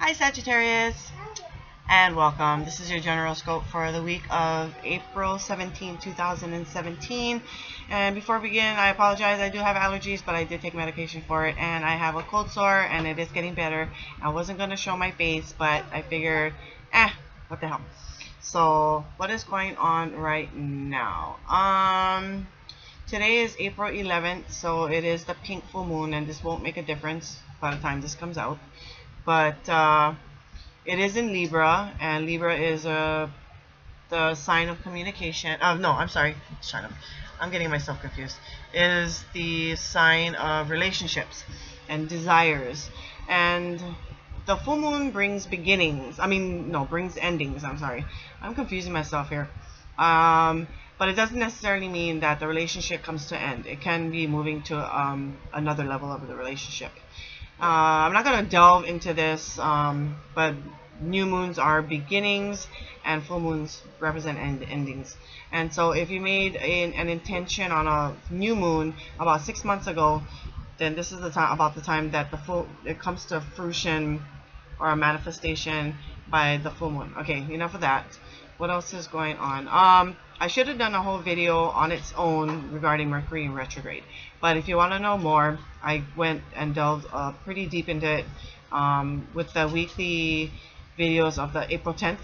Hi Sagittarius, and welcome. This is your general scope for the week of April 17, 2017. And before we begin, I apologize. I do have allergies, but I did take medication for it, and I have a cold sore, and it is getting better. I wasn't going to show my face, but I figured, what the hell. So, what is going on right now? Today is April 11th, so it is the pink full moon, and this won't make a difference by the time this comes out. But it is in Libra, and Libra is the sign of communication. No, I'm sorry. I'm getting myself confused. It is the sign of relationships and desires. And the full moon brings beginnings. Brings endings. I'm sorry. I'm confusing myself here. But it doesn't necessarily mean that the relationship comes to end. It can be moving to another level of the relationship. I'm not going to delve into this, but new moons are beginnings and full moons represent endings. And so if you made an intention on a new moon about 6 months ago, then this is the time, about the time that it comes to fruition or a manifestation by the full moon. Okay, enough of that. What else is going on? I should have done a whole video on its own regarding Mercury in retrograde. But if you want to know more, I went and delved pretty deep into it with the weekly videos of the April 10th.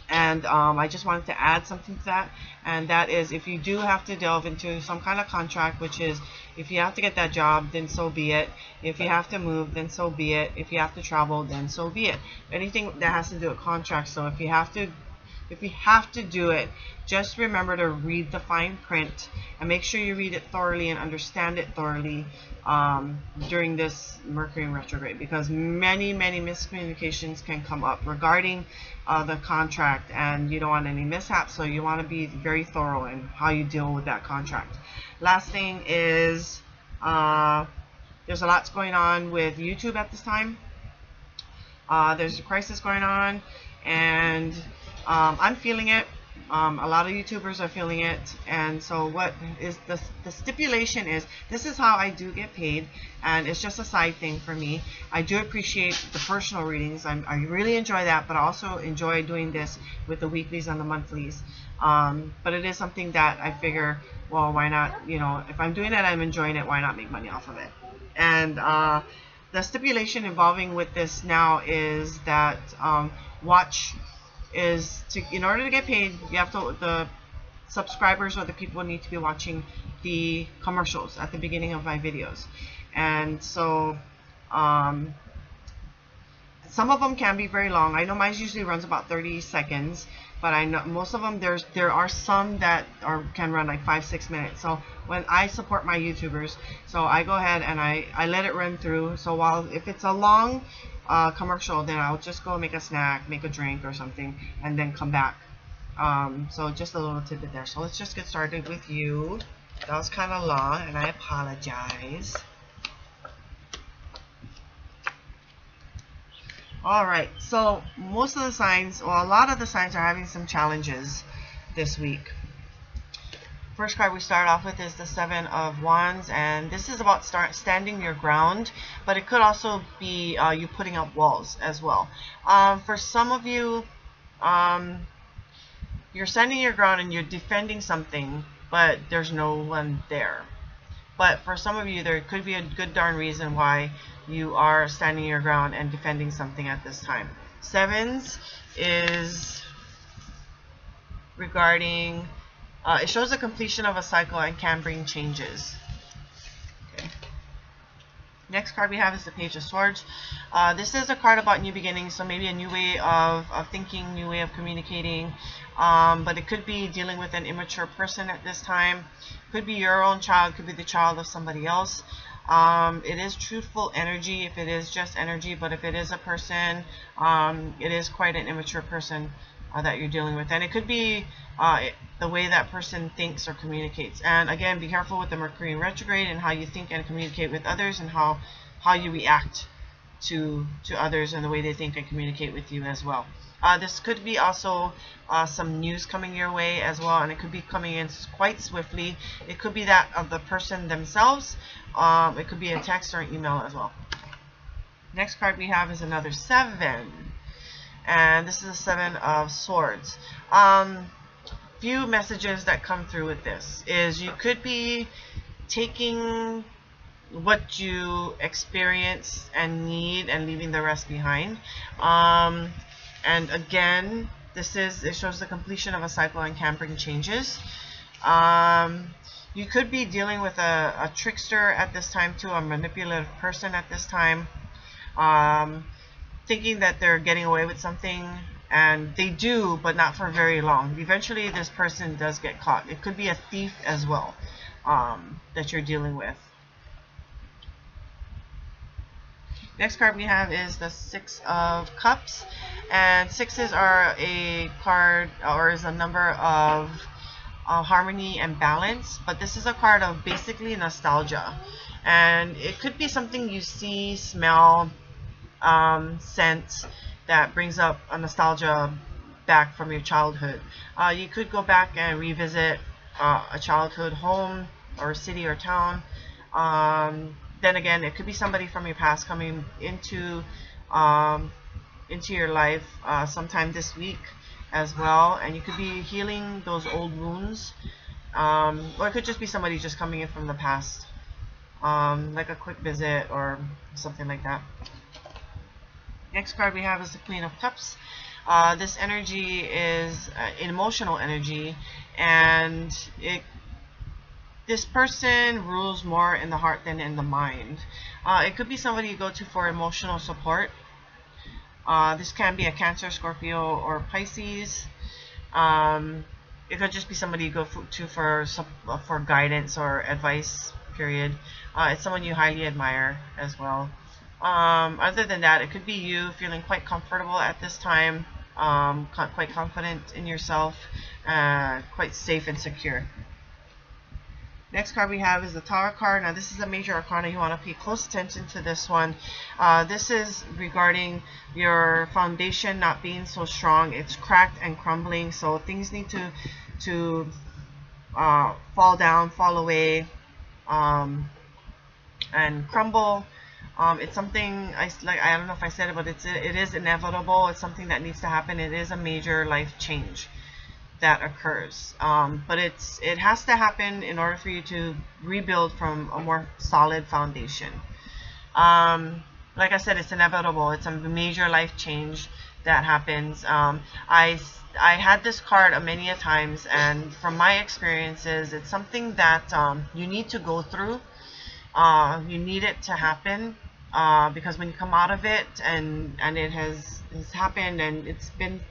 And I just wanted to add something to that. And that is, if you do have to delve into some kind of contract, which is, if you have to get that job, then so be it. If you have to move, then so be it. If you have to travel, then so be it. Anything that has to do with contracts. So if you have to do it, just remember to read the fine print and make sure you read it thoroughly and understand it thoroughly during this Mercury in retrograde, because many miscommunications can come up regarding the contract, and you don't want any mishaps, so you want to be very thorough in how you deal with that contract. Last thing is, there's a lot going on with YouTube at this time. There's a crisis going on, and I'm feeling it. A lot of YouTubers are feeling it, and so what is the stipulation is, this is how I do get paid, and it's just a side thing for me. I do appreciate the personal readings. I really enjoy that, but I also enjoy doing this with the weeklies and the monthlies. But it is something that I figure, well, why not? You know, if I'm doing it, I'm enjoying it. Why not make money off of it? And the stipulation involving with this now is that in order to get paid, you have to, the subscribers or the people need to be watching the commercials at the beginning of my videos. And so some of them can be very long. I know mine usually runs about 30 seconds, but I know most of them, there are some that can run like 5-6 minutes. So when I support my YouTubers, so I go ahead and I let it run through. So if it's a long commercial, then I'll just go make a snack, make a drink or something, and then come back. So just a little tidbit there. So let's just get started with you. That was kind of long, and I apologize. Alright, so most of the signs, or a lot of the signs, are having some challenges this week. First card we start off with is the Seven of Wands, and this is about standing your ground, but it could also be you putting up walls as well. For some of you, you're standing your ground and you're defending something, but there's no one there. But for some of you, there could be a good darn reason why you are standing your ground and defending something at this time. Sevens is regarding, it shows the completion of a cycle and can bring changes. Okay. Next card we have is the Page of Swords. This is a card about new beginnings, so maybe a new way of thinking, new way of communicating. But it could be dealing with an immature person at this time. Could be your own child, could be the child of somebody else. It is truthful energy if it is just energy, but if it is a person, it is quite an immature person that you're dealing with. And it could be the way that person thinks or communicates. And again, be careful with the Mercury in retrograde and how you think and communicate with others, and how you react to others and the way they think and communicate with you as well. This could be also some news coming your way as well, and it could be coming in quite swiftly. It could be that of the person themselves. It could be a text or an email as well. Next card we have is another 7. And this is a 7 of Swords. Few messages that come through with this is you could be taking what you experience and need and leaving the rest behind. And again, it shows the completion of a cycle and can bring changes. You could be dealing with a trickster at this time too, a manipulative person at this time, thinking that they're getting away with something, and they do, but not for very long. Eventually this person does get caught. It could be a thief as well, that you're dealing with. Next card we have is the 6 of Cups, and 6s are a card, or is a number of harmony and balance, but this is a card of basically nostalgia, and it could be something you see, smell, sense that brings up a nostalgia back from your childhood. You could go back and revisit a childhood home or city or town. Then again, it could be somebody from your past coming into your life sometime this week as well, and you could be healing those old wounds, or it could just be somebody just coming in from the past, like a quick visit or something like that. Next card we have is the Queen of Cups. This energy is an emotional energy, and this person rules more in the heart than in the mind. It could be somebody you go to for emotional support. This can be a Cancer, Scorpio, or Pisces. It could just be somebody you go to for guidance or advice, period. It's someone you highly admire as well. Other than that, it could be you feeling quite comfortable at this time, quite confident in yourself, quite safe and secure. Next card we have is the Tower card. Now this is a major arcana. You want to pay close attention to this one. This is regarding your foundation not being so strong. It's cracked and crumbling, so things need to fall down, fall away, and crumble. It's something I don't know if I said it, but it is inevitable. It's something that needs to happen. It is a major life change that occurs, but it has to happen in order for you to rebuild from a more solid foundation. Like I said, it's inevitable. It's a major life change that happens. I had this card many a times, and from my experiences, it's something that you need to go through. You need it to happen, because when you come out of it and it has happened, and it's been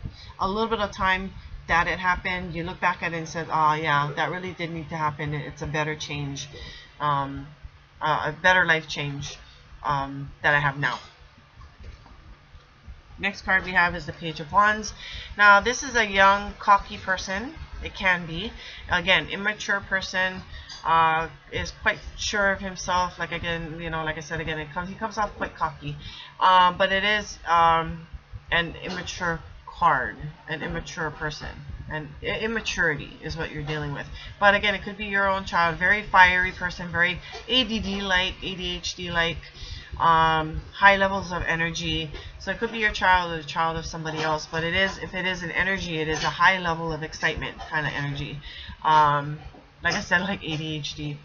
a little bit of time that it happened, you look back at it and said, oh yeah, that really did need to happen. It's a better change, a better life change that I have now. Next card we have is the Page of Wands. Now this is a young, cocky person. It can be, again, immature person, is quite sure of himself. Like again, like I said again, he comes off quite cocky, but it is an immature card, an immature person, and immaturity is what you're dealing with. But again, it could be your own child, very fiery person, very ADD-like, ADHD-like, high levels of energy. So it could be your child or the child of somebody else, but if it is an energy, it is a high level of excitement kind of energy. Like I said, like ADHD.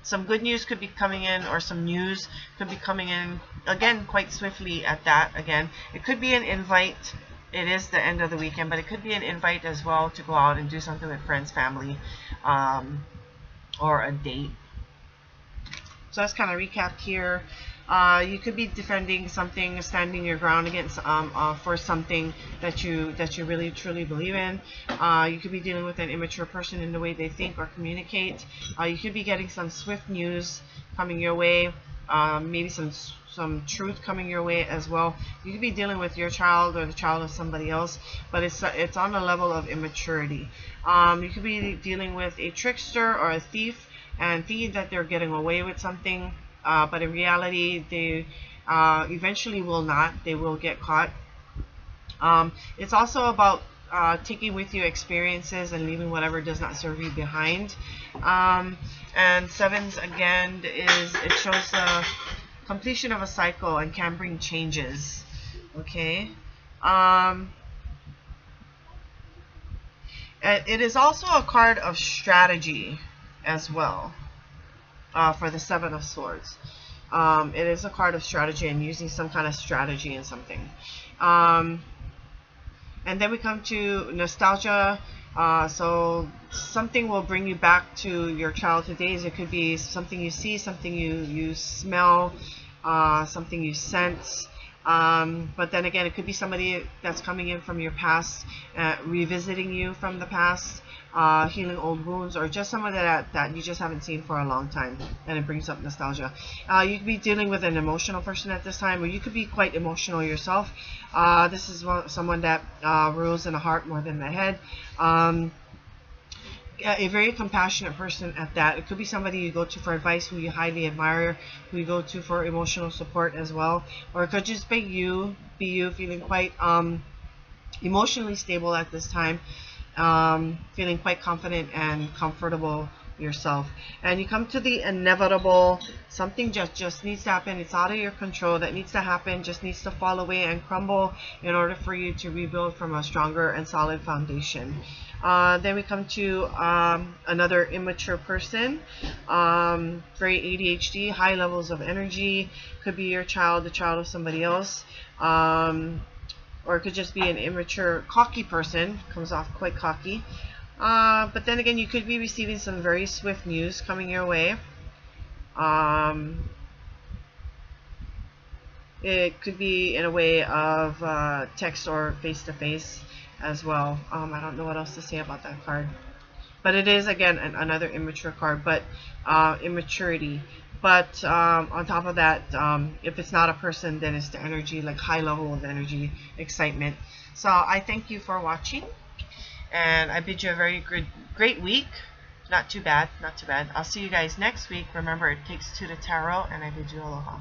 Some good news could be coming in, or some news could be coming in, again, quite swiftly at that. Again, it could be an invite. It is the end of the weekend, but it could be an invite as well to go out and do something with friends, family, or a date. So that's kind of recapped here. You could be defending something, standing your ground against for something that you really truly believe in. You could be dealing with an immature person in the way they think or communicate. You could be getting some swift news coming your way, maybe some truth coming your way as well. You could be dealing with your child or the child of somebody else, but it's on a level of immaturity. You could be dealing with a trickster or a thief and thinking that they're getting away with something. But in reality, they eventually will not. They will get caught. It's also about taking with you experiences and leaving whatever does not serve you behind. And sevens, again, it shows completion of a cycle and can bring changes. Okay. It is also a card of strategy as well, for the Seven of Swords. It is a card of strategy and using some kind of strategy in something. And then we come to nostalgia. So something will bring you back to your childhood days. It could be something you see, something you smell, something you sense. But then again, it could be somebody that's coming in from your past, revisiting you from the past, healing old wounds, or just someone that you just haven't seen for a long time, and it brings up nostalgia. You could be dealing with an emotional person at this time, or you could be quite emotional yourself. This is someone that rules in the heart more than the head. A very compassionate person at that. It could be somebody you go to for advice, who you highly admire, who you go to for emotional support as well. Or it could just be you feeling quite emotionally stable at this time, feeling quite confident and comfortable yourself. And you come to the inevitable. Something just needs to happen. It's out of your control. That needs to happen. Just needs to fall away and crumble in order for you to rebuild from a stronger and solid foundation. Then we come to another immature person, very ADHD, high levels of energy. Could be your child, the child of somebody else, or it could just be an immature, cocky person. Comes off quite cocky. But then again, you could be receiving some very swift news coming your way. It could be in a way of text or face-to-face as well. I don't know what else to say about that card. But it is, again, another immature card, but immaturity. But on top of that, if it's not a person, then it's the energy, like high level of energy, excitement. So I thank you for watching. And I bid you a very great week. Not too bad, not too bad. I'll see you guys next week. Remember, it takes two to tarot, and I bid you aloha.